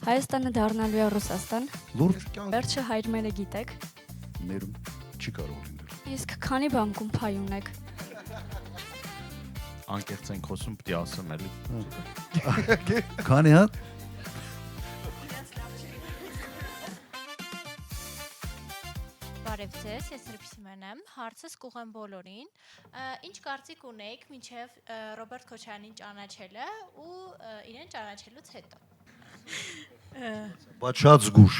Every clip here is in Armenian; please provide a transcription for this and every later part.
Հայաստանը դառնալու է Ռուսաստան։ Լուրջ կյանք Վերջը հայրմերը գիտեք։ ներում չի կարող լինել։ Իսկ քանի բանկում փայ ունեք։ Անկեղծ ենք խոսում, պիտի ասեմ էլի։ Քանի հատ Բարև ձեզ, ես Սրբիսիմեն եմ, հարցս կուղեմ բոլորին, ինչ կարծիք ունեիք մինչև Ռոբերտ Քոչարյանին ճանաչելը ու իրեն ճանաչելուց հետո։ բայց շատ զգուշ։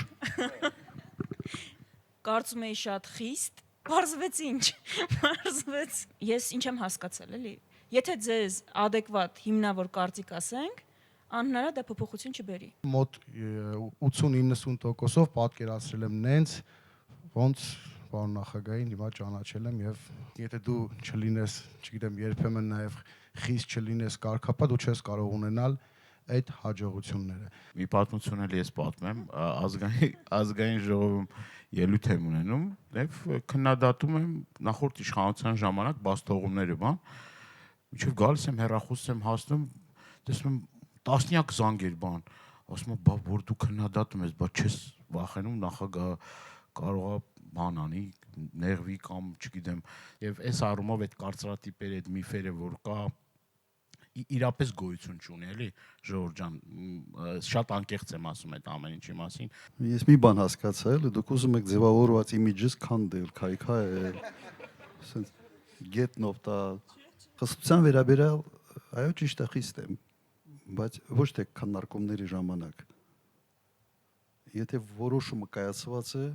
Կարծում էի շատ խիստ, պարզվեց ինչ, պարզվեց, ես ինչ եմ հասկացել էլի, եթե ձեզ ադեկվատ հիմնավոր կարծիք ասենք, անհնարად է փոփոխություն չբերի։ Մոտ 80-90%-ով պատկերացրել եմ նենց, ոնց պարոն նախագահին հիմա ճանաչել եմ եւ եթե դու չլինես, չգիտեմ, երբեմն նաեւ խիստ չլինես կարգապատ, դու չես կարող ունենալ այդ հաջողությունները։ Մի պատմություն էլ ես պատմեմ, ազգային ժողովում ելույթ եմ ունենում եւ քննադատում եմ նախորդ իշխանության ժամանակ բաստողումները, բան։ Մինչեւ գալիս եմ հեռախոսս եմ հասնում, տեսնում եմ տասնյակ զանգեր, բան։ Ասում եմ, բա որ դու քննադատում ես, բա չես վախենում նախագահը կարող է բան անի, նեղվի կամ չգիտեմ, եւ այս առումով այդ կարծրատիպերը, այդ միֆերը, որ կա իրապես գոյություն չունի, էլի, Ժողովուրդ ջան, շատ անկեղծ եմ ասում այդ ամեն ինչի մասին։ Ես մի բան հասկացա, էլի դուք ուզում եք ձևավորված իմիջս քանդել, քայքայել, ասենց գետնով տա։ Խստության վերաբերյալ, այո, ճիշտ է, խիստ եմ, բայց ոչ թե քննարկումների ժամանակ։ Եթե որոշումը կայացված է,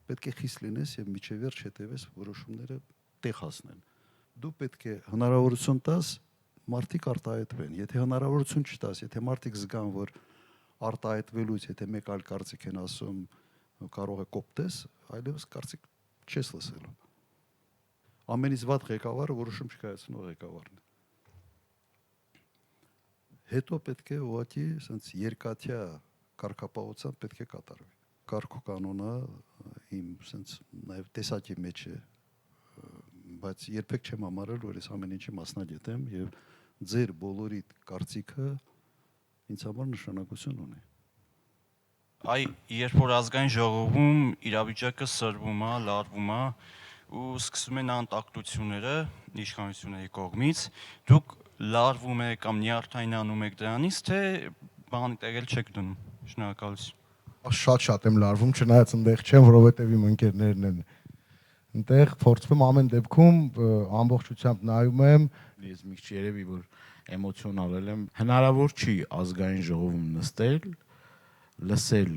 պետք է խիստ լինես եւ միջև վերջ հետեւես որոշումները տեղ հասնեն։ Դու պետք է հնարավորություն տաս մարդիկ արտահայտվեն։ Եթե հնարավորություն չտաս, եթե մարդիկ զգան, որ արտահայտվելուց, եթե մեկ այլ կարծիք են ասում, կարող է կոպտես, այլևս կարծիք չես լսելու։ Ամենից վատ ղեկավարը որոշում չկայացնող ղեկավարն է։ Հետո պետք է ուղղակի ասենց երկաթյա կարգապահությամբ պետք է կատարվի։ Կարգ ու կանոնը իմ ասենց նաև տեսակի մեջ է, բայց երբեք չեմ համարել, որ ես ամեն ինչի մասնագետ եմ եւ ձեր բոլորի կարծիքը ինձ համար նշանակություն ունի։ Այ երբ որ ազգային ժողովում իրավիճակը սրվում է, լարվում է ու սկսում են անտակտությունները իշխանությունների կողմից, դուք լարվում եք կամ նյարդայնանում եք դրանից, թե բանի տեղել չեք դնում։ Շնորհակալություն։ Շատ եմ լարվում, չնայած այնտեղ չեմ, որովհետեւ իմ ընկերներն են այնտեղ փորձում ամեն դեպքում ամբողջությամբ նայում եմ, Ես մի քիչ երևի որ էմոցիոնալ եմ, հնարավոր չի ազգային ժողովում նստել, լսել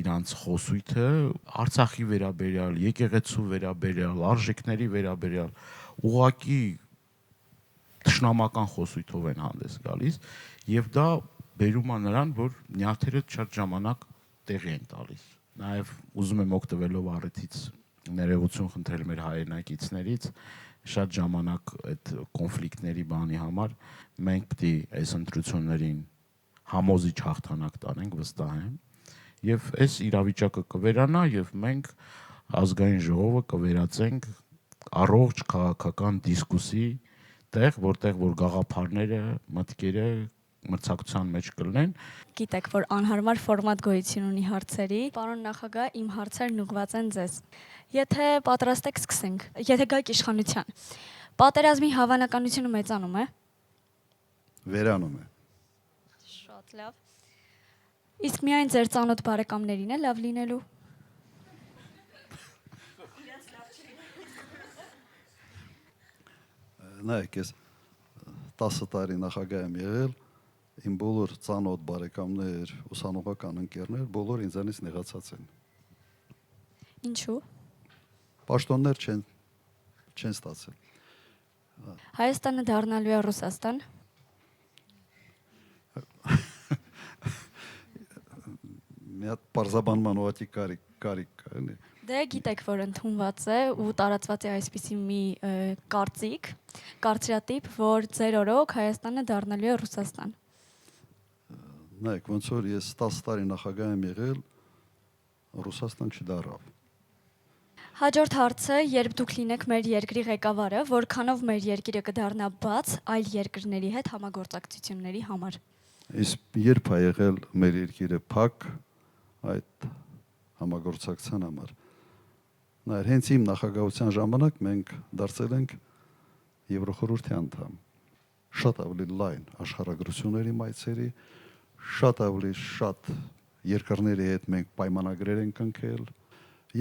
իրանց խոսույթը Արցախի վերաբերյալ, եկեղեցու վերաբերյալ, արժեքների վերաբերյալ, ուղղակի թշնամական խոսույթով են հանդես գալիս եւ դա բերում է նրան, որ նյարդերը շատ ժամանակ տեղի են տալիս։ Նաեւ ուզում եմ օգտվելով առիթից ներողություն խնդրել մեր հայրենակիցներից, շատ ժամանակ այդ կոնֆլիկտների բանի համար մենք պիտի այս ընտրություններին համոզիչ հաղթանակ տանենք, վստահ եմ, եւ այս իրավիճակը կվերանա եւ մենք ազգային ժողովը կվերածենք առողջ քաղաքական դիսկուսի տեղ, որտեղ որ գաղափարները, մտքերը մրցակցության մեջ կլինեն։ Գիտեք, որ անհարմար ֆորմատ գոյություն ունի հարցերի։ Պարոն նախագահ, իմ հարցերն ուղղված են ձեզ։ Եթե պատրաստ եք, սկսենք։ Եթե գայք իշխանության, պատերազմի հավանականությունը մեծանում է։ Վերանում է։ Շատ լավ։ Իսկ միայն ձեր ծանոթ բարեկամներին է լավ լինելու։ Նայեք, ես 10 տարի նախագահ եմ եղել, իմ բոլոր ծանոթ բարեկամներ, ուսանողական ընկերներ, բոլոր ինձանից նեղացած են։ Ինչու։ Պաշտոններ չեն ստացել։ Հայաստանը դառնալու է Ռուսաստան։ Մի հատ պարզաբանման ուղղակի կարիք կա, էլի։ Դե գիտեք, որ ընդունված է ու տարածված է այսպիսի մի կարծրատիպ, որ ձեր օրոք Հայաստանը դառնալու է Ռուսաստան։ Նայեք, ոնց որ ես 10 տարի նախագահ եմ եղել, Ռուսաստան չդառավ։ Հաջորդ հարցը, երբ դուք լինեք մեր երկրի ղեկավարը, որքանով մեր երկիրը կդառնա բաց այլ երկրների հետ համագործակցությունների համար։ Իսկ երբ է եղել մեր երկիրը փակ այդ համագործակցության համար։ Նայր, հենց իմ նախագահության ժամանակ մենք դարձել ենք Եվրոխորհրդի անդամ։ Շատ ավելի լայն աշխարհագրությունների մայցերի, շատ ավելի շատ երկրների հետ մենք պայմանագրեր ենք կնքել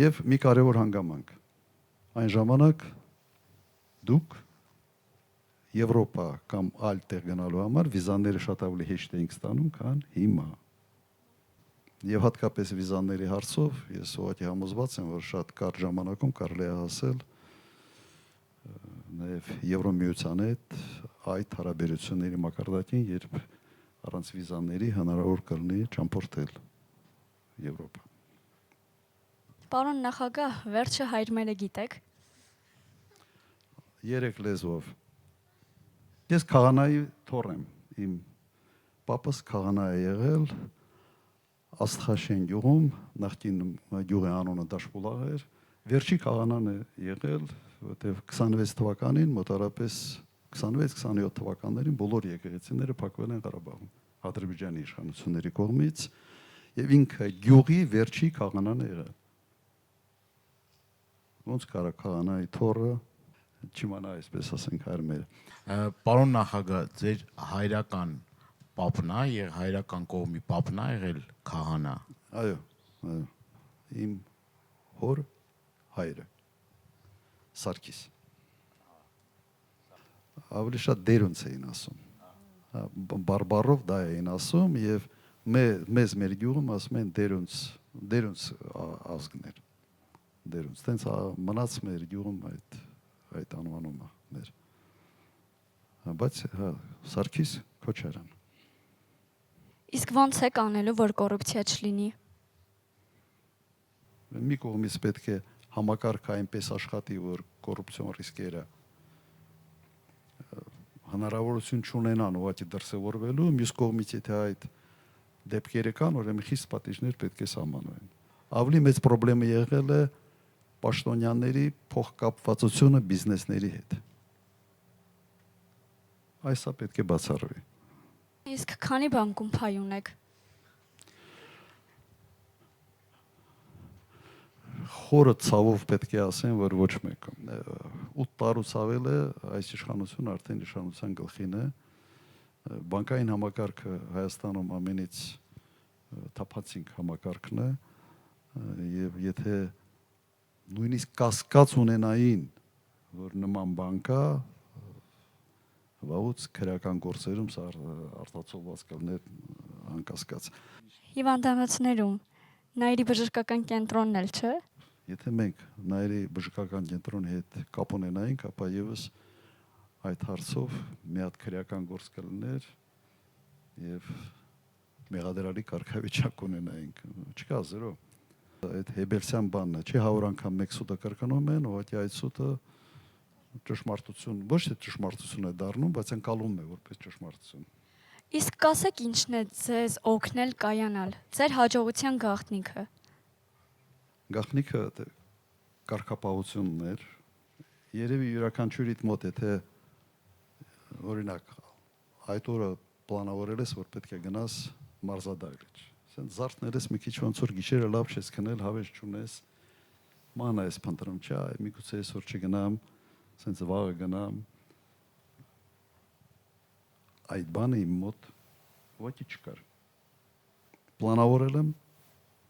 եւ մի կարևոր հանգամանք։ Այն ժամանակ դուք Եվրոպա կամ այլ տեղ գնալու համար վիզաները շատ ավելի հեշտ էինք ստանում, քան հիմա։ Եվ հատկապես վիզաների հարցով ես ուղղակի համոզված եմ, որ շատ կարճ ժամանակում կարելի է հասել նաև Եվրոմիության հետ այդ հարաբերությունների մակարդակին, երբ առանց վիզաների հնարավոր կլինի ճամփորդել Եվրոպա։ Պարոն նախագահ, վերջը հայրմերը գիտեք։ 3 լեզվով։ Ես քահանայի թոռ եմ, իմ պապս քահանա է եղել Աստղաշեն գյուղում, նախկին գյուղի անունը Դաշպուլաղ էր, վերջի քահանան է եղել, որտեղ 26 թվականին մոտարապես 26-27 թվականներին բոլոր եկեղեցիները փակվել են Ղարաբաղում Ադրբեջանի իշխանությունների կողմից եւ ինքը գյուղի վերջի քահանան է եղել։ Ոնց կարա քահանայի թոռը չիմանա, այսպես ասենք, հայրմերը։ Պարոն նախագահ, ձեր հայրական պապն է եւ հայրական կողմի պապն է եղել քահանա։ Այո, այո։ Իմ հոր հայրը Սարգիս։ Ավելի շատ դերունց էին ասում։ Բարբարով դա էին ասում եւ մեզ մեր գյուղում ասում են դերունց ազգներ։ Դերունց, տենց մնաց մեր գյուղում այդ անվանումը մեր։ Բայց Սարգիս Քոչարյան։ Իսկ ո՞նց է կանելու, որ կոռուպցիա չլինի։ Մի կողմից պետք է համակարգը այնպես աշխատի, որ կոռուպցիոն ռիսկերը հնարավորություն չունենան ուղղակի դրսևորվելու, մյուս կողմից եթե այդ դեպքերը կան, ուրեմն խիստ պատիժներ պետք է սահմանվեն։ Ավելի մեծ խնդրեմը եղել է պաշտոնյաների փոխկապվածությունը բիզնեսների հետ։ Այսա պետք է բացառվի։ Իսկ քանի բանկում փայ ունեք։ Խորը ցավով պետք է ասեմ, որ ոչ մեկը 8 տարուց ավել է այս իշխանությունը արդեն իշխանության գլխին է։ Բանկային համակարգը Հայաստանում ամենից թափանցիկ համակարգն է եւ եթե նույնիսկ կասկած ունենային, որ նման բան կա, վաղուց քրեական գործերում սա արտացոլված կլներ անկասկած։ Հիվանդանոցներում Նայիրի բժշկական կենտրոնն էլ չէ։ Եթե մենք Նայիրի բժշկական կենտրոնի հետ կապ ունենայինք, ապա եւս այդ հարցով մի հատ քրեական գործ կլներ եւ մեղադրալի կարգավիճակ ունենայինք։ Չկա զերո։ Այդ Հեբելսյան բանն է, չի 100 անգամ մեկ սուտը կրկնում են, ուղղակի այդ սուտը ճշմարտություն, ոչ թե ճշմարտություն է դառնում, բայց ընկալում է որպես ճշմարտություն։ Իսկ կասեք ինչն է ձեզ օգնել կայանալ։ Ձեր հաջողության գաղտնիքը։ Գաղտնիքը կարգապահությունն էր։ Երևի յուրաքանչյուրիդ մոտ եթե օրինակ այդ օրը պլանավորել ես, որ պետք է գնաս մարզադահլիճ։ Ասեն զարթնել ես մի քիչ ոնց որ գիշերը լավ չես քնել, հավես չունես։ Մանա ես փնտրում, չէ, միգուցե այսօր չգնամ, ասենց վաղը գնամ։ Այդ բանը իմ մոտ ոչի չկար։ Պլանավորել եմ,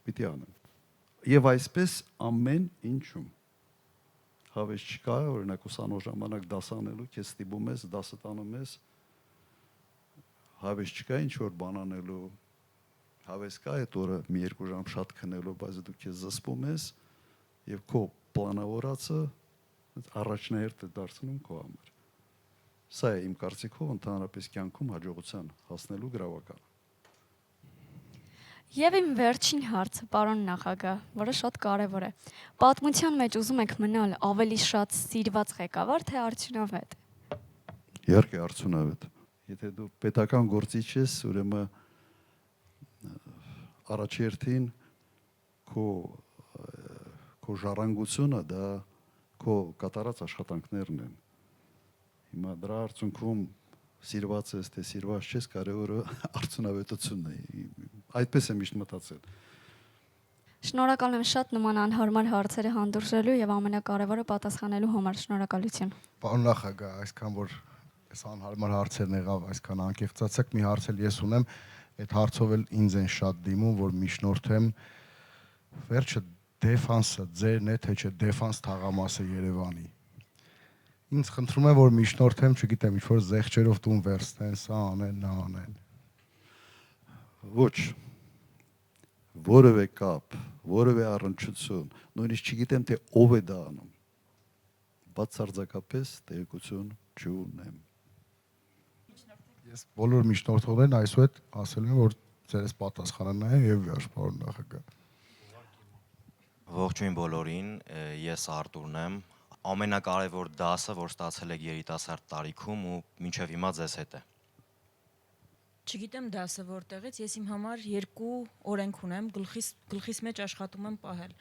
պիտի անեմ։ Եվ այսպես ամեն ինչում։ Հավես չկա, օրինակ ուսանող ժամանակ դաս անելու, քեզ ստիպում ես, դասը տանում ես։ Հավես չկա ինչ որ բան անելու։ Հավես կա այդ օրը մի երկու ժամ շատ քնելու, բայց դու քեզ զսպում ես եւ քո պլանավորածը առաջնահերթ է դարձնում քո համար։ Սա է իմ կարծիքով ընդհանրապես կյանքում հաջողության հասնելու գրավականը։ Եվ իմ վերջին հարցը, պարոն նախագահ, որը շատ կարևոր է։ Պատմության մեջ ուզում եք մնալ ավելի շատ սիրված ղեկավար, թե արդյունավետ։ Իհարկե արդյունավետ։ Եթե դու պետական գործիչ ես, ուրեմն առաջերտին քո ժառանգությունը դա քո կատարած աշխատանքներն են։ Հիմա դրա արդյունքում սիրված ես, թե սիրված չես, կարևորը արդյունավետությունն է։ Այդպես եմ միշտ մտածել։ Շնորհակալ եմ շատ նման անհարմար հարցերը հանդուրժելու եւ ամենակարևորը պատասխանելու համար։ Շնորհակալություն։ Պարոն նախագահ, այսքան որ այս անհարմար հարցերն եղավ, այսքան անկեղծացեք, մի հարց էլ ես ունեմ, այդ հարցով էլ ինձ են շատ դիմում, որ միջնորդեմ վերջը դեֆանսը ձերն է, թե չէ դեֆանս թաղամասը Երևանի։ Ինձ խնդրում եմ, որ միջնորդեմ, չգիտեմ, ինչ-որ զեղչերով տուն վերցնեն, սա անեն, նա անեն։ Ոչ, որևէ կապ, որևէ առնչություն, նույնիսկ չգիտեմ, թե ով է դա անում։ Բացարձակապես տեղեկություն չունեմ։ Ես բոլոր միջնորդողներն այսուհետ ասել եմ, որ ձերս պատասխանը նայեն եւ վերջ, պարոն նախագահ։ Ողջույն բոլորին, ես Արտուրն եմ։ Ամենակարևոր դասը, որ ստացել եք երիտասարդ տարիքում ու մինչև հիմա ձեզ հետ է։ Չգիտեմ դասը որտեղից, ես իմ համար երկու օրենք ունեմ, գլխիս մեջ աշխատում եմ պահել։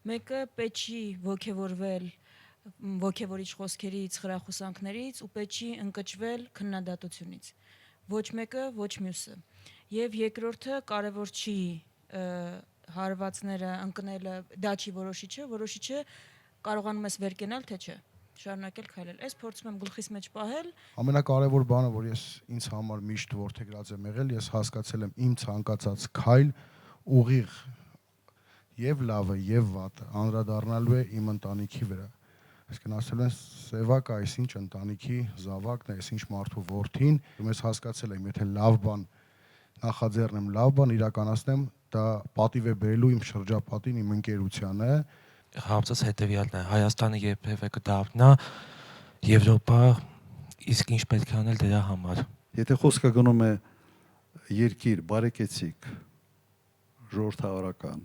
Մեկը պետք չի ոգևորվել ոգևորիչ խոսքերից, խրախուսանքներից ու պետք չի ընկճվել քննադատությունից։ Ոչ մեկը, ոչ մյուսը։ Եվ երկրորդը կարևոր չի հարվածները ընկնելը, դա չի որոշիչը կարողանում ես վեր կենալ, թե չէ, շարունակել քայլել։ Այս փորձում եմ գլխիս մեջ պահել։ Ամենակարևոր բանը, որ ես ինձ համար միշտ որդեգրած եմ եղել, ես հասկացել եմ իմ ցանկացած քայլ ուղիղ եւ լավը եւ վատը անդրադառնալու է իմ ընտանիքի վրա։ Այսինքն ասել են սևակ այսինչ ընտանիքի զավակն է, այսինչ մարդու որդին, ես հասկացել եմ, եթե լավ բան նախաձեռնեմ, լավ բան իրականացնեմ, դա պատիվ է բերելու իմ շրջապատին, իմ ընկերությանը։ Հարցս հետևյալն է. Հայաստանը երբևէ կդառնա Եվրոպա, իսկ ինչ պետք է անել դրա համար։ Եթե խոսքը գնում է երկիր բարեկեցիկ, ժողովրդավարական,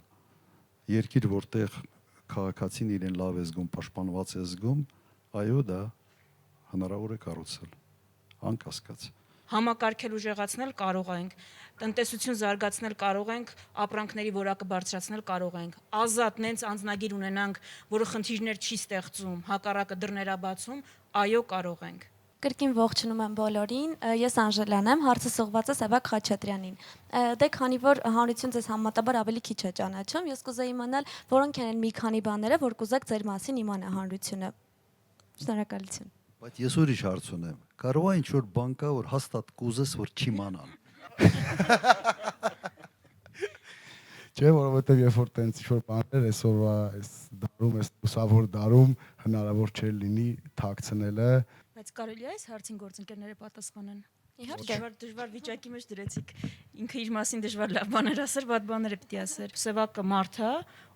երկիր, որտեղ քաղաքացին իրեն լավ է զգում, պաշտպանված է զգում, այո, դա հնարավոր է կառուցել, անկասկած։ Համակարգել ուժեղացնել կարող ենք, տնտեսություն զարգացնել կարող ենք, ապրանքների որակը բարձրացնել կարող ենք, ազատ նենց անձնագիր ունենանք, որը խնդիրներ չի ստեղծում, հակառակը դռներաբացում, այո, կարող ենք։ Կրկին ողջունում եմ բոլորին, ես Անժելան եմ, հարցը ուղղված է Սևակ Խաչատրյանին։ Դե քանի որ հանրություն ձեզ համեմատաբար ավելի քիչ է ճանաչում, ես կուզեի իմանալ, որոնք են մի քանի բաները, որ կուզեք ձեր մասին իմանա հանրությունը։ Շնորհակալություն։ Բայց ես ուրիշ հարց ունեմ։ Կարող է ինչ-որ բան կա, որ հաստատ կուզես, որ չիմանան։ Չէ, որովհետև երբ որ տենց ինչ-որ բաներ այսօրվա այս դարում, այս լուսավոր դարում հնարավոր չէ լինի թաքցնելը։ Բայց կարելի է այս հարցին գործընկերները պատասխանեն։ Իհարկե։ Դժվար վիճակի մեջ դրեցիք։ Ինքը իր մասին դժվար լավ բաներ ասեր, վատ բաներ պետք է ասեր։ Սևակը մարդ է,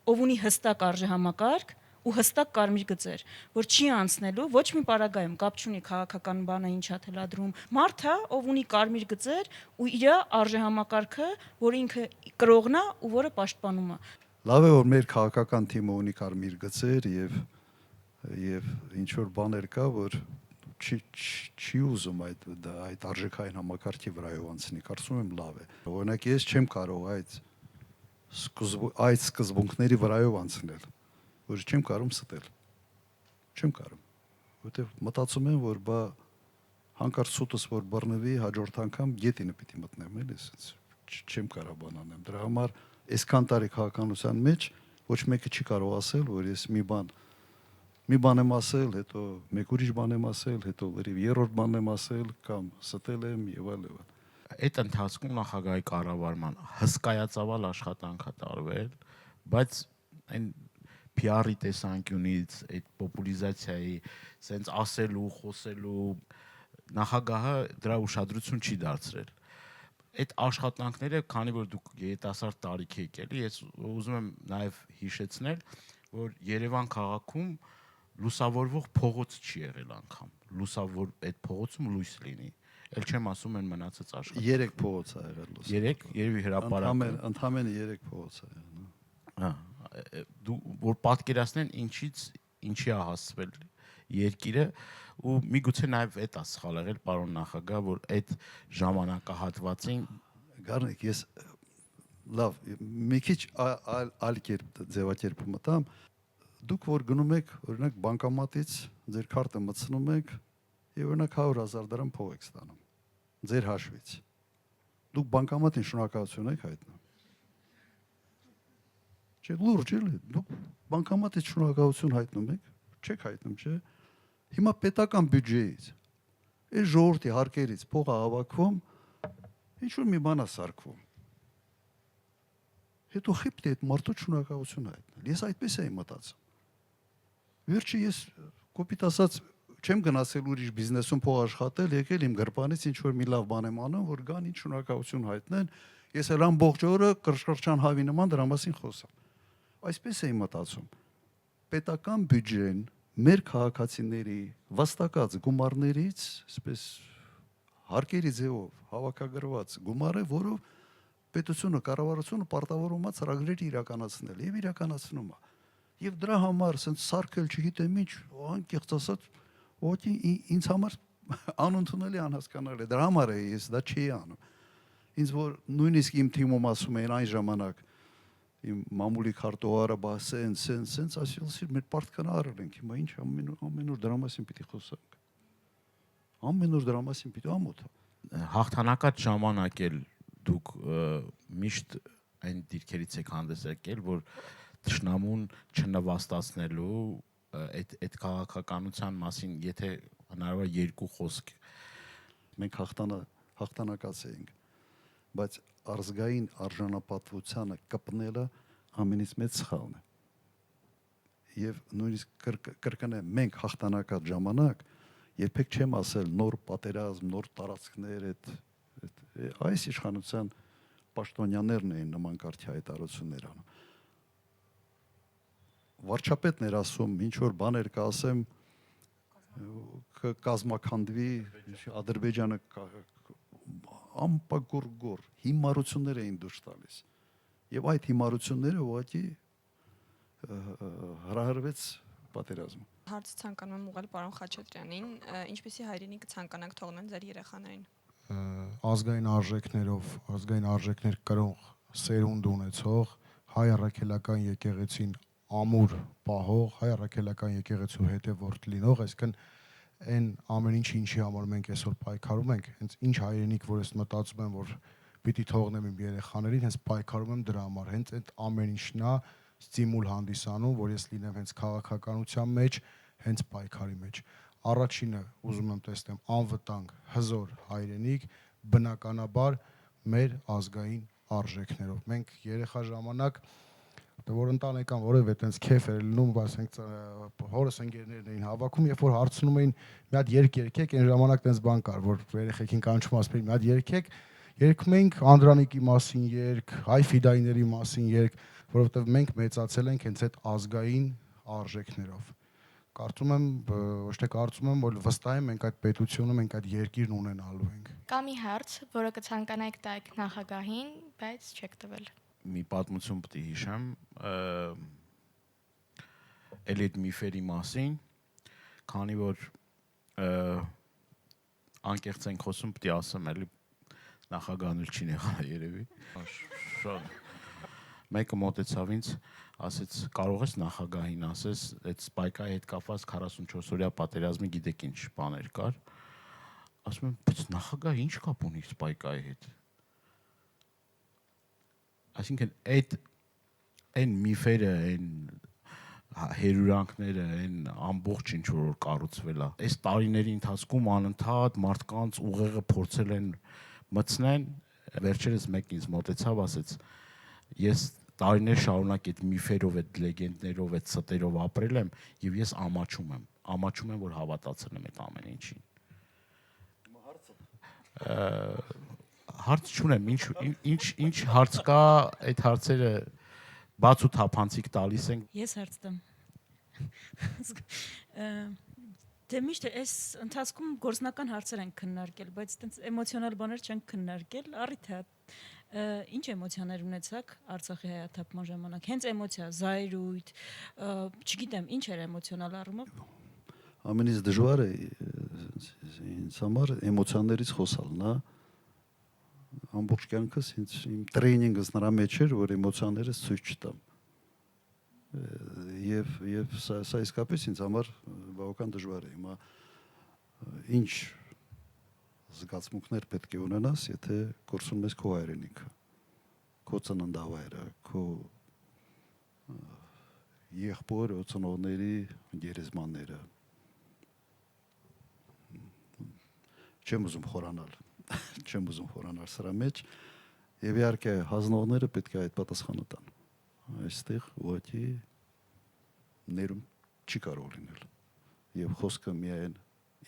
ով ունի հստակ արժեհամակարգ ու հստակ կարմիր գծեր, որ չի անցնելու ոչ մի պարագայում, կապ չունի քաղաքական բանը ինչա թելադրում։ Մարդ է, ով ունի կարմիր գծեր ու իր արժեհամակարգը, որ ինքը կրողն է ու որը պաշտպանում է։ Լավ է, որ մեր քաղաքական թիմը ունի կարմիր գծեր եւ ինչ որ բաներ կա, որ չի ուզում այդ արժեքային համակարգի վրայով անցնի, կարծում եմ լավ է։ Օրինակ ես չեմ կարող այդ սկզբունքների վրայով անցնել, որ չեմ կարող ստել։ Չեմ կարող, որովհետև մտածում եմ, որ բա հանկարծ սուտս որ բռնվի, հաջորդ անգամ գետինը պիտի մտնեմ, էլի, ասես չեմ կարող բան անեմ։ Դրա համար այսքան տարի քաղաքականության մեջ ոչ մեկը չի կարող ասել, որ ես մի բան եմ ասել, հետո մեկ ուրիշ բան եմ ասել, հետո լրիվ երրորդ բան եմ ասել կամ ստել եմ եւ այլն։ Այդ ընթացքում նախագահի կառավարման հսկայածավալ աշխատանք է տարվել, բայց այն PR-ի տեսանկյունից, այդ պոպուլիզացիայի, սենց ասելու, խոսելու նախագահը դրա ուշադրություն չի դարձրել։ Այդ աշխատանքները, քանի որ դուք երիտասարդ տարիքի եք էլի, ես ուզում եմ նաև հիշեցնել, որ Երևան քաղաքում լուսավորվող փողոց չի եղել անգամ։ Լուսավոր այդ փողոցում լույս լինի։ Էլ չեմ ասում են մնացած աշխատանք։ 3 փողոց է եղել լույս։ 3, երևի հրապարակը։ Ընդամենը 3 փողոց է եղել։ Հա, դու որ պատկերացնեն ինչի է հասցվել երկիրը ու միգուցե նաև այդ է սխալ եղել պարոն նախագահ, որ այդ ժամանակահատվածին Գարնիկ, ես լավ, մի քիչ այլ կերպ ձևակերպում մտամ, դուք որ գնում եք, օրինակ բանկամատից ձեր քարտը մտցնում եք եւ օրինակ 100,000 դրամ փող եք ստանում։ ձեր հաշվից։ Դուք բանկամատին շնորհակալություն եք հայտնում։ Չէ, լուրջ էլի, դուք բանկամատից շնորհակալություն հայտնում եք, չեք հայտնում, չէ։ Հիմա պետական բյուջեից, այս ժողովրդի հարկերից փողը հավաքվում, ինչ որ մի բան է սարքվում։ Հետո խիպտ է այդ մարդու շնորհակալություն հայտնել։ Ես այդպես էի մտածում։ Վերջի ես կոպիտ ասած չեմ գնացել ուրիշ բիզնեսում փող աշխատել, եկել իմ գրպանից ինչ որ մի լավ բան եմ անում, որ գան ինչ շնորհակալություն հայտնեն։ Ես էլ ամբողջ օրը կրշկրշան հավի նման դրա մասին խոսամ։ Այսպես էի մտածում։ Պետական բյուջեն մեր քաղաքացիների վաստակած գումարներից, այսպես հարկերի ձևով հավաքագրված գումար է, որով պետությունը, կառավարությունը պարտավորում է ծրագրեր իրականացնել եւ իրականացնում է։ Եվ դրա համար ասենց սարքել, չգիտեմ ինչ, անկեղծ ասած, ոչի ինձ համար անընդունելի անհասկանալի է։ Դրա համար է ես դա չի անում։ Ինձ որ նույնիսկ իմ թիմում ասում էին այն ժամանակ իմ մամուլի քարտուղարը բա սենց ասիլսի մեր պարտքան արել ենք հիմա ինչ ամեն օր դրա մասին պիտի խոսանք։ Ամեն օր դրա մասին պիտի ամոթ։ Հաղթանակած ժամանակ էլ դուք միշտ այն դիրքերից եք հանդես եկել, որ թշնամուն չնվաստացնելու այդ քաղաքականության մասին, եթե հնարավոր երկու խոսք մենք հաղթանակած էինք, բայց արզգային արժանապատվությանը կպնելը ամենից մեծ սխալն է։ Եվ նույնիսկ կրկնեմ, մենք հաղթանակած ժամանակ երբեք չեմ ասել նոր պատերազմ, նոր տարածքներ, այս իշխանության պաշտոնյաներն էին նման կարգի հայտարարություններ անում։ Վարչապետն էր ասում, ինչ որ բաներ կասեմ, կազմաքանդվի Ադրբեջանը ամպագորգոր հիմարություններ էին դուրս տալիս։ Եվ այդ հիմարությունները ուղղակի հրահրվեց պատերազմը։ Հարց ցանկանում եմ ուղղել պարոն Խաչատրյանին, ինչպեսի հայրենի կցանկանաք թողնել ձեր երեխաներին։ Ազգային արժեքներով, ազգային արժեքներ կրող սերունդ ունեցող հայ առաքելական եկեղեցին ամուր պահող, հայ առաքելական եկեղեցու հետևորդ լինող, այսինքն այն ամեն ինչի համար մենք այսօր պայքարում ենք, հենց ինչ հայրենիք, որ ես մտածում եմ, որ պիտի թողնեմ իմ երեխաներին, հենց պայքարում եմ դրա համար, հենց այդ ամեն ինչն է ստիմուլ հանդիսանում, որ ես լինեմ հենց քաղաքականության մեջ, հենց պայքարի մեջ։ Առաջինը ուզում եմ տեսնեմ անվտանգ, հզոր հայրենիք, բնականաբար մեր ազգային արժեքներով։ Մենք երեխա ժամանակ որ ընտանեկան որևէ այտենց քեֆ էր լինում, ասենք հորս ընկերներն էին հավաքում, երբ որ հարցնում էին մի հատ երգեք, այն ժամանակ այտենց բան կար, որ երեխեքին կանչում ասում էին մի հատ երգեք, երգում էինք Անդրանիկի մասին երգ, հայ ֆիդայիների մասին երգ, որովհետև մենք մեծացել ենք հենց այդ ազգային արժեքներով։ Կարծում եմ, ոչ թե կարծում եմ, որ վստահ եմ մենք այդ պետությունը, մենք այդ երկիրն ունենալու ենք։ Կա մի հարց, որը կցանկանայիք տալ նախագահին, բայց չեք տվել։ Մի պատմություն պետք է հիշեմ, էլ այդ միֆերի մասին, քանի որ անկեղծ ենք խոսում, պետք է ասեմ, էլի նախագահն էլ չի եղա երևի։ Մեկը մոտեցավ ինձ, ասեց, կարող ես նախագահին ասես, այդ սպայկայի հետ կապված 44-օրյա պատերազմի գիտեք ինչ բաներ կար։ Ասում եմ, բայց նախագահը ինչ կապ ունի սպայկայի հետ։ Այսինքն այն միֆերը, այն հերյուրանքները, այն ամբողջ ինչ որ կառուցվել է։ Այս տարիների ընթացքում անընդհատ մարդկանց ուղեղը փորձել են մտցնել, վերջերս մեկն ինձ մոտեցավ, ասեց, ես տարիներ շարունակ այդ միֆերով, այդ լեգենդներով, այդ ստերով ապրել եմ եւ ես ամաչում եմ, որ հավատացել եմ այդ ամեն ինչին։ Հարց չունեմ, ինչ հարց կա, այդ հարցերը բաց ու թափանցիկ տալիս են։ Ես հարց տամ։ Դե միշտ այս ընթացքում գործնական հարցեր են քննարկել, բայց այտենց էմոցիոնալ բաներ չեն քննարկել, առիթ է։ Ինչ էմոցիաներ ունեցաք Արցախի հայաթափման ժամանակ։ Հենց էմոցիա, զայրույթ, չգիտեմ, ինչ էր էմոցիոնալ առումով։ Ամենից դժվարը ինձ համար էմոցիաներից խոսալն է։ Ամբողջ կյանքս իմ տրեյնինգս նրա մեջ էր, որ էմոցիաներս ցույց չտամ։ Եվ սա իսկապես ինձ համար բավական դժվար է։ Հիմա ինչ զգացմունքներ պետք է ունենաս, եթե կորցնում ես քո հայրենիքը, քո ծննդավայրը, քո եղբոր ծնողների գերեզմանները։ Չեմ ուզում խորանալ սրա մեջ, եւ իհարկե հանձնողները պետք է այդ պատասխանը տան։ Այստեղ ուղղակի ներում չի կարող լինել։ Եվ խոսքը միայն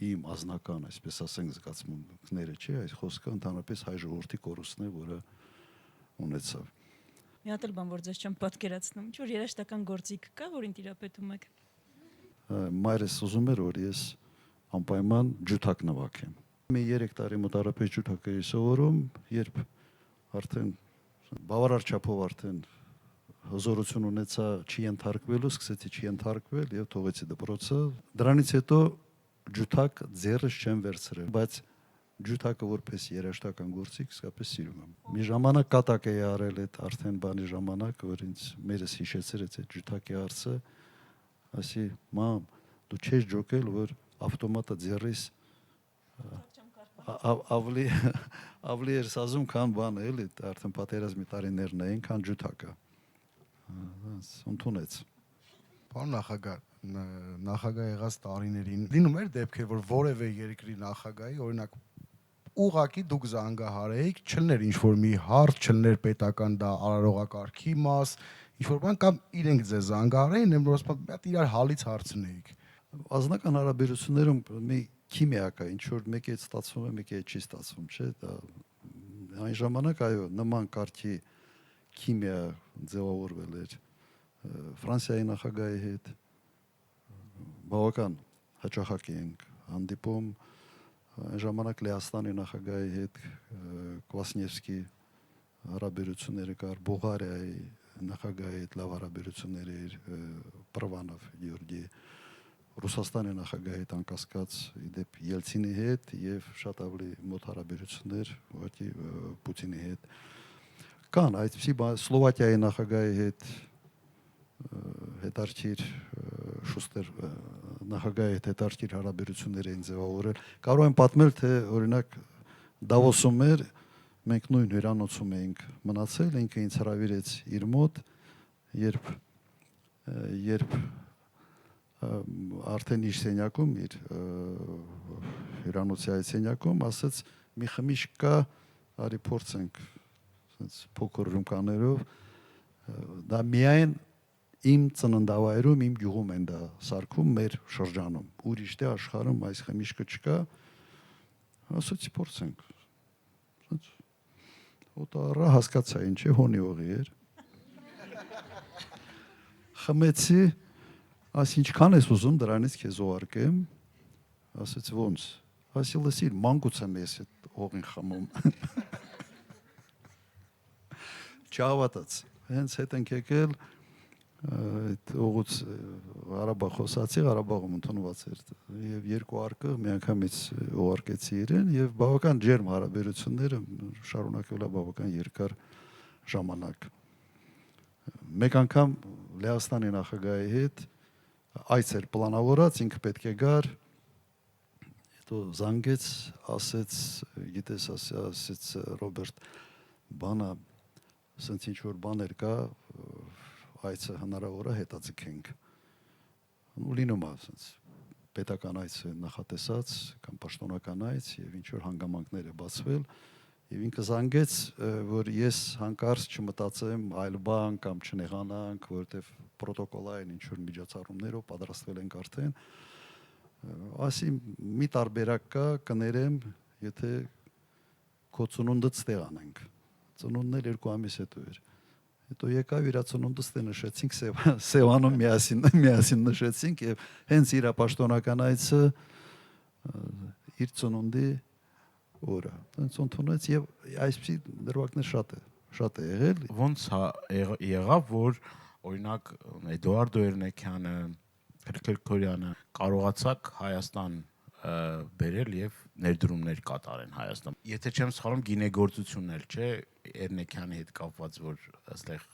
իմ ազնական, այսպես ասենք, զգացմունքները չի, այս խոսքը ընդհանրապես հայ ժողովրդի կորուստն է, որը ունեցավ։ Մի հատ էլ բան, որ ձեզ չեմ պատկերացնում, ինչ որ երաժշտական գործիք կա, որին տիրապետում եք։ Մայրս ուզում էր, որ ես անպայման ջութակ նվագեմ։ Մի 3 տարի մոտարապես ջութակ էի սովորում, երբ արդեն բավարար չափով արդեն հզորություն ունեցա չի ենթարկվելու, սկսեցի չի ենթարկվել եւ թողեցի դպրոցը։ Դրանից հետո ջութակ ձեռս չեմ վերցրել, բայց ջութակը որպես երաժշտական գործիք իսկապես սիրում եմ։ Մի ժամանակ կատակ էի արել այդ արդեն բանի ժամանակ, որ ինձ մերս հիշեցրեց այդ ջութակի հարցը, ասի՝ «Մամ, դու չես ջոկել, որ ավտոմատը ձեռիս ավելի էր սազում, քան բանը, էլի, արդեն պատերազմի տարիներն էին, քան ջութակը»։ Ընդունեց։ Պարոն նախագահ, նախագահ եղած տարիներին լինում էր դեպքեր, որ որևէ երկրի նախագահի, օրինակ, ուղակի դուք զանգահարեիք, չլներ ինչ-որ մի հարց, չլներ պետական դա արարողակարգի մաս, ինչ-որ բան, կամ իրենք ձեզ զանգահարեին, նույնիսկ իրար հալից հարցնեիք։ Ազնական հարաբերություններում մի քիմիա կա, ինչ որ մեկի հետ ստացվում է, մեկի հետ չի ստացվում, չէ՞, դա այն ժամանակ այո, նման կարգի քիմիա ձևավորվել էր Ֆրանսիայի նախագահի հետ, բավական հաճախակ ենք հանդիպում, այն ժամանակ Լեհաստանի նախագահի հետ Կվասնևսկի հարաբերությունները կար, Բուլղարիայի նախագահի հետ լավ հարաբերություններ էր, Պրվանով Գեորգի, Ռուսաստանի նախագահի հետ անկասկած իդեպ Ելցինի հետ եւ շատ ավելի մոտ հարաբերություններ ուղղակի Պուտինի հետ կան, այդպիսի Սլովակիայի նախագահի հետ հետարքիր Շուստեր նախագահի հետ հետարքիր հարաբերություններ էին ձևավորել։ Կարող եմ պատմել, թե օրինակ Դավոսում էր, մենք նույն հյուրանոցում էինք մնացել, ինքը ինձ հրավիրեց իր մոտ, երբ արդեն իր սենյակում, իր հյուրանոցի այդ սենյակում, ասաց՝ մի խմիչք կա, արի փորձենք, փոքր ռումկաներով, դա միայն իմ ծննդավայրում, իմ գյուղում են դա սարքում, մեր շրջանում, ուրիշ դե աշխարհում այս խմիչքը չկա, ասացի փորձենք, օտարը հասկացա ինչ է, հոնի օղի էր, խմեցի, աս ինչքան ես ուզում դրանից քեզ ուղարկեմ, ասեց ոնց, ասի լսիր, մանկուց եմ ես այդ օղին խմում, չհավատաց, հենց հետ ենք եկել, այդ օղուց Ղարաբաղ խոսացի, Ղարաբաղում ընդունված էր եւ երկու արկղ միանգամից ուղարկեցի իրեն եւ բավական ջերմ հարաբերությունները շարունակվել է բավական երկար ժամանակ։ Մեկ անգամ Լեհաստանի նախագահի հետ այց էր պլանավորած, ինքը պետք է գար, հետո զանգեց, ասեց, գիտես, ասեց Ռոբերտ, բանա, ասենց ինչ որ բաներ կա, այցը հնարավոր է հետաձգենք։ Ու լինում է, ասենց, պետական այց է նախատեսած, կամ պաշտոնական այց, եւ ինչ որ հանգամանքներ է բացվել, եւ ինքը զանգեց, որ ես հանկարծ չմտածեմ այլ բան կամ չնեղանանք, որովհետեւ պրոտոկոլային ինչ որ միջոցառումներով պատրաստվել ենք արդեն։ Ասի մի տարբերակ կա, կներեմ, եթե քո ծնունդը ստեղ անենք։ Ծնունդն էլ 2 ամիս հետո էր։ Հետո եկավ իր ծնունդը ստե նշեցինք Սևանում միասին նշեցինք եւ հենց իր պաշտոնական այցը իր ծնունդի օրը։ Հենց ընդունեց եւ այսպիսի դրվագներ շատ է եղել։ Ոնց եղավ, որ օրինակ Էդուարդ Էրնեկյանը, Քրքորյանը կարողացաք Հայաստան բերել եւ ներդրումներ կատարեն Հայաստան։ Եթե չեմ սխալվում, գինեգործությունն էլ չէ Էրնեկյանի հետ կապված, որ այստեղ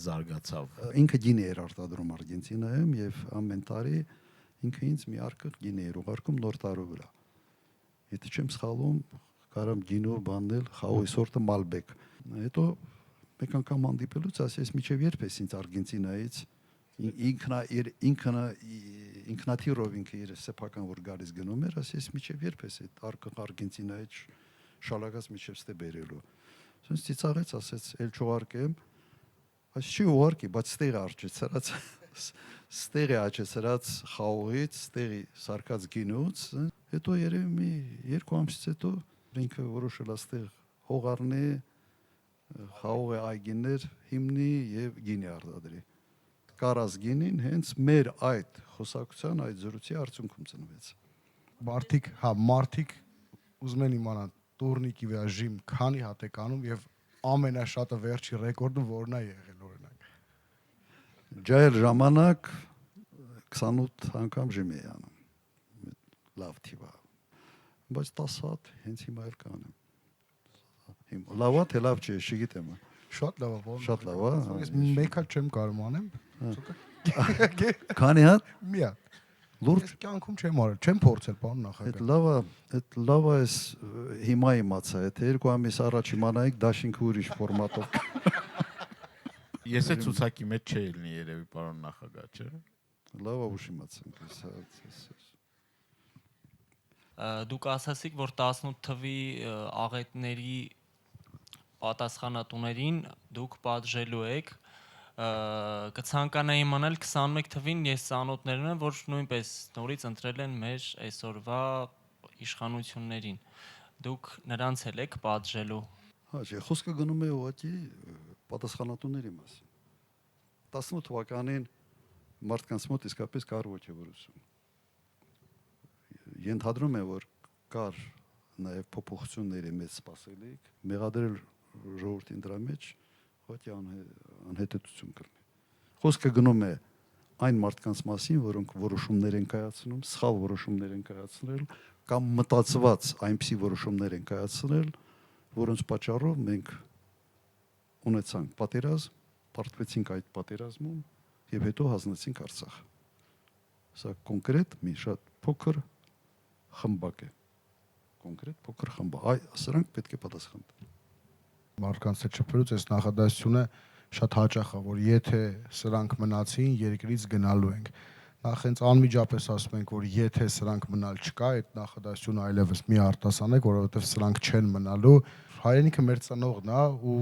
զարգացավ։ Ինքը գինի էր արտադրում Արգենտինայում եւ ամեն տարի ինքը ինձ մի արկղ գինի էր ուղարկում նոր տարու վրա։ Եթե չեմ սխալվում, կարամ գինու բանել խաղողի սորտը Մալբեկ։ Հետո մեկ անգամ հանդիպելուց ասի, ես միջև երբ ես ինձ Արգենտինայից ինքնաթիռով ինքը իր սեփական որ գալիս գնում էր, ասի, ես միջև երբ ես այդ Արգենտինայից շալակած միջև ստե բերելու։ Ասես ծիծաղեց, ասեց, «Էլ չուղարկեմ»։ Այս չի ուղարկի, բայց ստեղ արջեցրած ստեղի աճեցրած խաղողից, ստեղի սարկած գինուց, հետո երևի մի 2 ամսից հետո ինքը որոշել է ստեղ հող առնի, խաղողի այգիներ հիմնի եւ գինի արտադրի։ Կարած գինին հենց մեր այդ խոսակցության, այդ զրույցի արդյունքում ծնվեց։ Մարդիկ ուզում են իմանալ տուրնիկի վրա ժիմ քանի հատ է կանում եւ ամենաշատը վերջի ռեկորդը որն է եղել օրինակ։ Ջայել ժամանակ 28 անգամ ժիմ էի անում։ Լավ թիվա։ Բայց 10 հատ հենց հիմա էլ կանեմ։ Լավ թե լավ չէ, չգիտեմ։ Շատ լավ է, ո՞ր։ Շատ լավ է։ Ես մեկ հատ չեմ կարող անեմ։ Քանի հատ։ Մի հատ։ Լուրջ Ես կյանքում չեմ արել, չեմ փորձել, պարոն նախագահ։ Այդ լավը էս հիմա իմացա, եթե 2 ամիս առաջ իմանայիք, դաշինքը ուրիշ ֆորմատով։ Ես է ցուցակի մեջ չէի լինի երևի պարոն նախագահ, չէ՞։ Լավը ուշ իմացանք։ Դուք ասացիք, որ 18 թվի աղետների պատասխանատուներին դուք պատժելու եք, կցանկանայի իմանալ 21 թվին ես ծանոթներն եմ, որ նույնպես նորից ընտրել են մեր այսօրվա իշխանություններին։ Դուք նրանց էլ եք պատժելու։ Հա, չէ, խոսքը գնում է ուղղակի պատասխանատուների մասին։ 18 թվականին մարդկանց մոտ իսկապես կար ոգևորություն։ Ենթադրում եմ, որ կար նաև փոփոխությունների մեծ սպասելիք, մեղադրել ժողովրդին դրա մեջ ուղղակի անհետեցություն կլինի։ Խոսքը գնում է այն մարդկանց մասին, որոնք որոշումներ են կայացնում, սխալ որոշումներ են կայացնել կամ մտածված այնպիսի որոշումներ են կայացնել, որոնց պատճառով մենք ունեցանք պատերազմ, պարտվեցինք այդ պատերազմում եւ հետո հանձնեցինք Արցախ։ Սա կոնկրետ մի շատ փոքր խմբակ է։ Կոնկրետ փոքր խմբակ։ Սրանք պետք է պատասխան տան։ Մարդկանց հետ շփվելուց այս նախադասությունը շատ հաճախ է, որ եթե սրանք մնացին, երկրից գնալու ենք։ Նախ հենց անմիջապես ասում ենք, որ եթե սրանք մնալ չկա, այդ նախադասությունը այլևս մի արտասանեք, որովհետև սրանք չեն մնալու։ Հայրենիքը մեր ծնողն է ու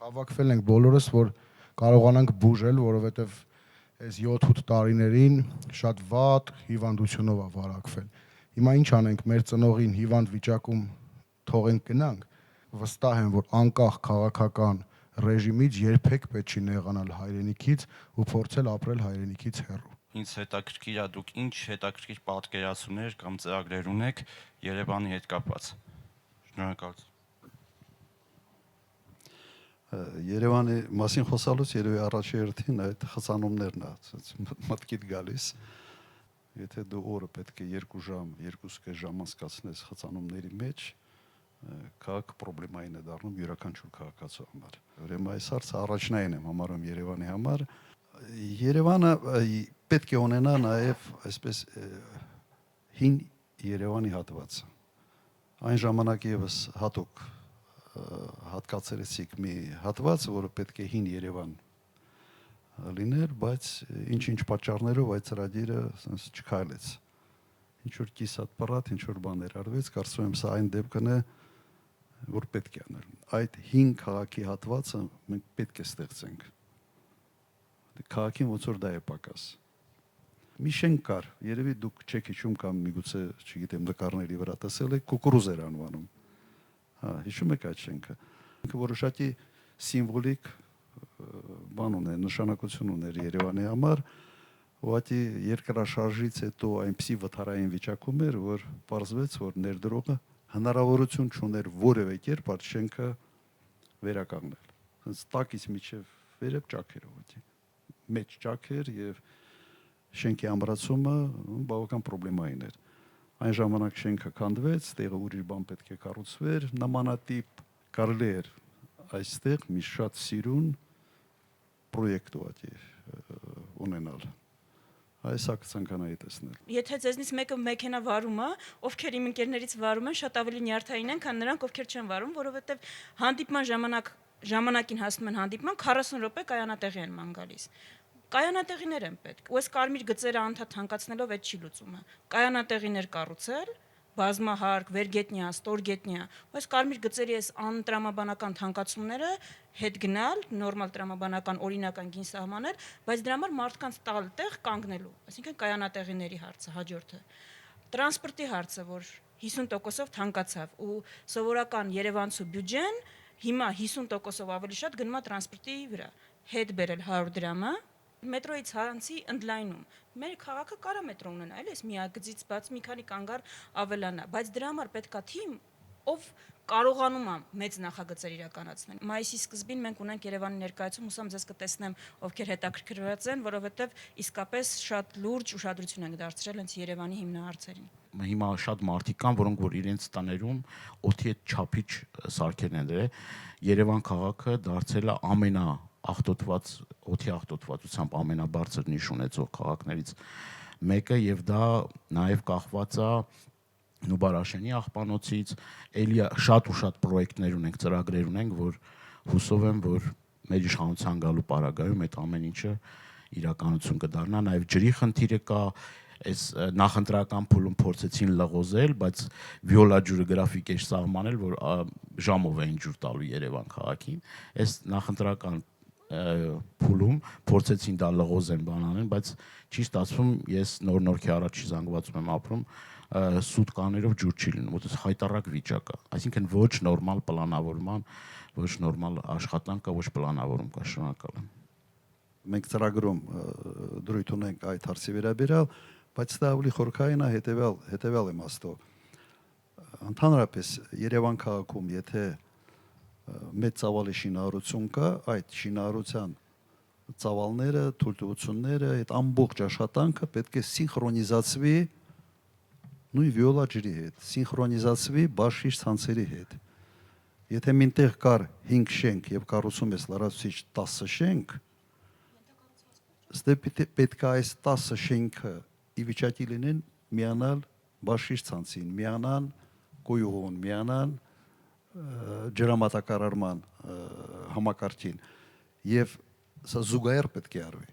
հավաքվել ենք բոլորս, որ կարողանանք բուժել, որովհետև այս 7-8 տարիներին շատ վատ հիվանդությունով է վարակվել։ Հիմա ինչ անենք, մեր ծնողին հիվանդ վիճակում թողենք գնանք, վստահ եմ, որ անկախ քաղաքական ռեժիմից երբեք պետք չի նեղանալ հայրենիքից ու փորձել ապրել հայրենիքից հեռու։ Ինձ հետաքրքիր է դուք ինչ հետաքրքիր պատկերացումներ կամ ծրագրեր ունեք Երևանի հետ կապված։ Շնորհակալություն։ Երևանի մասին խոսալուց երևի առաջի հերթին այդ խցանումներն է մտքիդ գալիս։ Եթե դու օրը պետք է 2 ժամ, 2.5 ժամ անցկացնես խցանումների մեջ, քաղաք պրոբլեմային է դառնում յուրաքանչյուր քաղաքացու համար։ Ուրեմն այս հարցը առաջնային եմ համարում Երևանի համար։ Երևանը պետք է ունենա նաև այսպես հին Երևանի հատվածը։ Այն ժամանակ եւս հատուկ հատկացրեցիք մի հատված, որը պետք է հին Երևան լիներ, բայց ինչ-ինչ պատճառներով այդ ծրագիրը ասես չքայլեց։ Ինչ որ կիսատ պրատ, ինչ որ բաներ արվեց, կարծում եմ սա այն դեպքն է, որ պետք է անել։ Այդ հին քաղաքի հատվածը մենք պետք է ստեղծենք։ Քաղաքին ոնց որ դա է պակաս։ Մի շենք կար, երևի դուք չեք հիշում կամ միգուցե, չգիտեմ, նկարների վրա տեսել եք, Կուկուռուզ էր անվանում։ Հա, հիշում եք այդ շենքը։ Ինքը որոշակի սիմվոլիկ բան ուներ, նշանակություն ուներ Երևանի համար, ուղղակի երկրաշարժից հետո այնպիսի վթարային վիճակում էր, որ պարզվեց, որ ներդրողը հնարավորություն չուներ որևէ կերպ այդ շենքը վերականգնել։ Հենց տակից միջև վերև ճաք էր ուղղակի։ Մեջ ճաք էր եւ շենքի ամրացումը բավական պրոբլեմային էր։ Այն ժամանակ շենքը քանդվեց, տեղը ուրիշ բան պետք է կառուցվեր, նմանատիպ կարելի էր այստեղ մի շատ սիրուն պրոյեկտ ուղղակի ունենալ։ Այսա կցանկանայի տեսնել։ Եթե ձեզնից մեկը մեքենա վարում է, ովքեր իմ ընկերներից վարում են, շատ ավելի նյարդային են, քան նրանք, ովքեր չեն վարում, որովհետև հանդիպման ժամանակին հասնում են հանդիպման, 40 րոպե կայանատեղի են ման գալիս։ Կայանատեղիներ են պետք։ Ու այս կարմիր գծերը անդադ թանկացնելով այդ չի լուծումը։ Կայանատեղիներ կառուցել, բազմահարկ, վերգետնյա, ստորգետնյա, այս կարմիր գծերի այս անտրամաբանական թանկացումները հետ գնալ, նորմալ տրամաբանական օրինական գին սահմանել, բայց դրա համար մարդկանց տալ տեղ կանգնելու, այսինքն կայանատեղիների հարցը, հաջորդը։ Տրանսպորտի հարցը, որ 50%-ով թանկացավ ու սովորական Երևանցու բյուջեն հիմա 50%-ով ավելի շատ գնում է տրանսպորտի վրա։ Հետ բերել 100 դրամը մետրոյի ցանցի ընդլայնում։ Մեր քաղաքը կարա մետրո ունենա, այլ էս միագծից բաց մի քանի կանգար ավելանա, բայց դրա համար պետքա թիմ, ով կարողանում է մեծ նախագծեր իրականացնել։ Մայիսի սկզբին մենք ունենք Երևանի ներկայացում, հուսամ ձեզ կտեսնեմ, ովքեր հետաքրքրված են, որովհետև իսկապես շատ լուրջ ուշադրություն ենք դարձրել հենց Երևանի հիմնահարցերին։ Հիմա շատ մարդիկ կան, որոնք որ իրենց տաներում օդի այդ չափիչ սարքերն են դրել։ Երևան քաղաքը դարձել է աղտոտված օդի աղտոտվածությամբ ամենաբարձր նիշ ունեցող քաղաքներից մեկը եւ դա նաեւ կախված է Նուբարաշենի աղբանոցից, էլի շատ ու շատ պրոյեկտներ ունենք, ծրագրեր ունենք, որ հուսով եմ, որ մեր իշխանության գալու պարագայում այդ ամեն ինչը իրականություն կդառնա, նաեւ ջրի խնդիրը կա, այս նախընտրական փուլում փորձեցին լղոզել, բայց վիոլա ջուրը գրաֆիկ էր սահմանել, որ ժամով էին ջուր տալու Երևան քաղաքին, այս նախընտրական փուլում փորձեցին դա լղոզեն բանանեն, բայց չի ստացվում, ես նոր-նորքի առաջի զանգվածում եմ ապրում, սուտկաներով ջուր չի լինում, որտեղ հայտարարակ վիճակ է, այսինքն ոչ նորմալ պլանավորման, ոչ նորմալ աշխատանք կա, ոչ պլանավորում կա, շնորհակալ եմ։ Մենք ծրագրում դրույթ ունենք այդ հարցի վերաբերյալ, բայց դա ավելի խորքային է հետևյալ իմաստով։ Ընդհանրապես Երևան քաղաքում, եթե մեծ ծավալի շինարարություն կա, այդ շինարարության ծավալները, թույլտվությունները, այդ ամբողջ աշխատանքը պետք է սինխրոնիզացվի նույն վիոլա ջրի հետ, սինխրոնիզացվի բաշխիչ ցանցերի հետ։ Եթե մինտեղ կար 5 շենք եւ կառուցում ես լրացուցիչ 10 շենք, պետք է այս 10 շենքը ի վիճակի լինեն միանալ բաշխիչ ցանցին, միանան գոյուղուն, միանան ջրամատակարարման համակարգին եւ սա զուգահեռ պետք է արվի,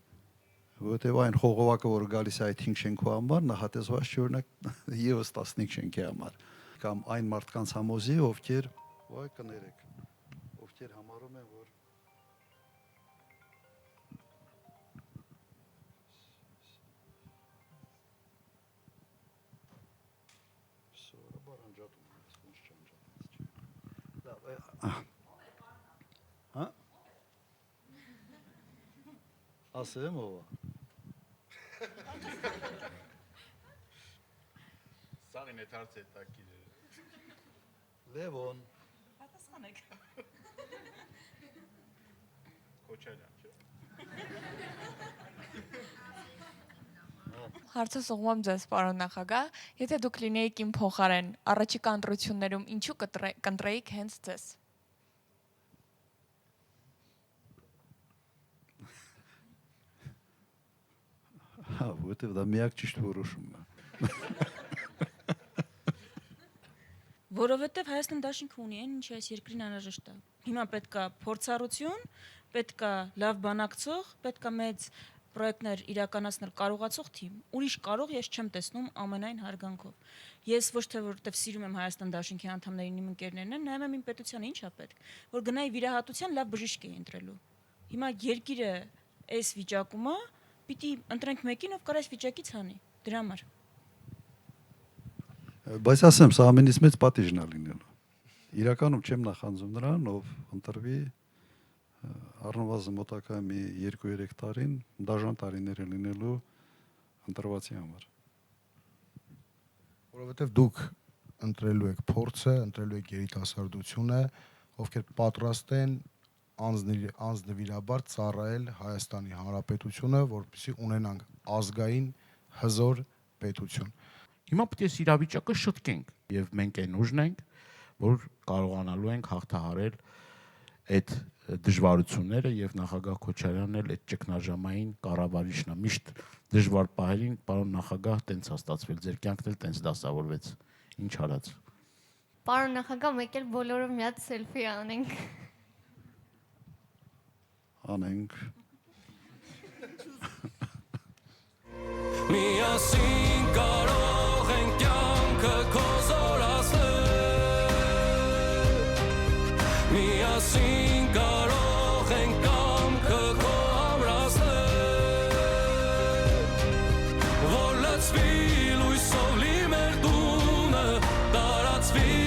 որովհետեւ այն խողովակը, որ գալիս է այդ 5 շենքի համար, նախատեսված չի օրինակ եւս 15 շենքի համար, կամ այն մարդկանց համոզի, ովքեր ոայ կներեք, ովքեր համարում են, որ ասեմ ով է։ Սաղին այդ հարցը հետաքրքիր է։ Լևոն։ Պատասխանեք։ Քոչարյան, չէ՞։ Հարցս ուղղում եմ ձեզ, պարոն նախագահ, եթե դուք լինեիք իմ փոխարեն, առաջիկա ընտրություններում ինչու կընտրեիք հենց ձեզ։ Հա, որտեվ դա միակ ճիշտ որոշումն է։ Որովհետև Հայաստան դաշինքը ունի այն, ինչը այս երկրին անհրաժեշտ է։ Հիմա պետքա փորձառություն, պետքա լավ բանակցող, պետքա մեծ պրոյեկտներ իրականացնել կարողացող թիմ։ Ուրիշ կարող ես չեմ տեսնում ամենայն հարգանքով։ Ես ոչ թե որովհետև սիրում եմ Հայաստան դաշինքի անդամներին իմ ընկերներն են, նայում եմ իմ պետությանը ինչ է պետք, որ գնայի վիրահատության լավ բժիշկ է ընտրելու։ Հիմա երկիրը այս վիճակում է, պիտի ընտրենք մեկին, ով կարող այս վիճակից հանի։ Դրա համար։ Բայց ասեմ, սա ամենից մեծ պատիժն է լինելու։ Իրականում չեմ նախանձում նրան, ով ընտրվի առնվազն մոտակա մի 2-3 տարին, դաժան տարիներ է լինելու ընտրվածի համար։ Որովհետև դուք ընտրելու եք փորձը, ընտրելու եք երիտասարդությունը, ովքեր պատրաստ են անձնվիրաբար ծառայել Հայաստանի Հանրապետությունը, որպեսզի ունենանք ազգային հզոր պետություն։ Հիմա պետք է իրավիճակը շտկենք եւ մենք այն ուժն ենք, որ կարողանալու ենք հաղթահարել այդ դժվարությունները եւ նախագահ Քոչարյանն էլ այդ ճգնաժամային կառավարիչն է միշտ դժվար պահերին պարոն նախագահ տենց է ստացվել ձեր կյանքն էլ տենց դասավորվեց ինչ արած Պարոն նախագահ մեկ էլ բոլորը մի հատ սելֆի անենք Անենք Միասին կարող են կյանքը քո Միասին կարող են կամքը քո ամրացնել Որ լցվի լույսով լի մեր տունը տարածվի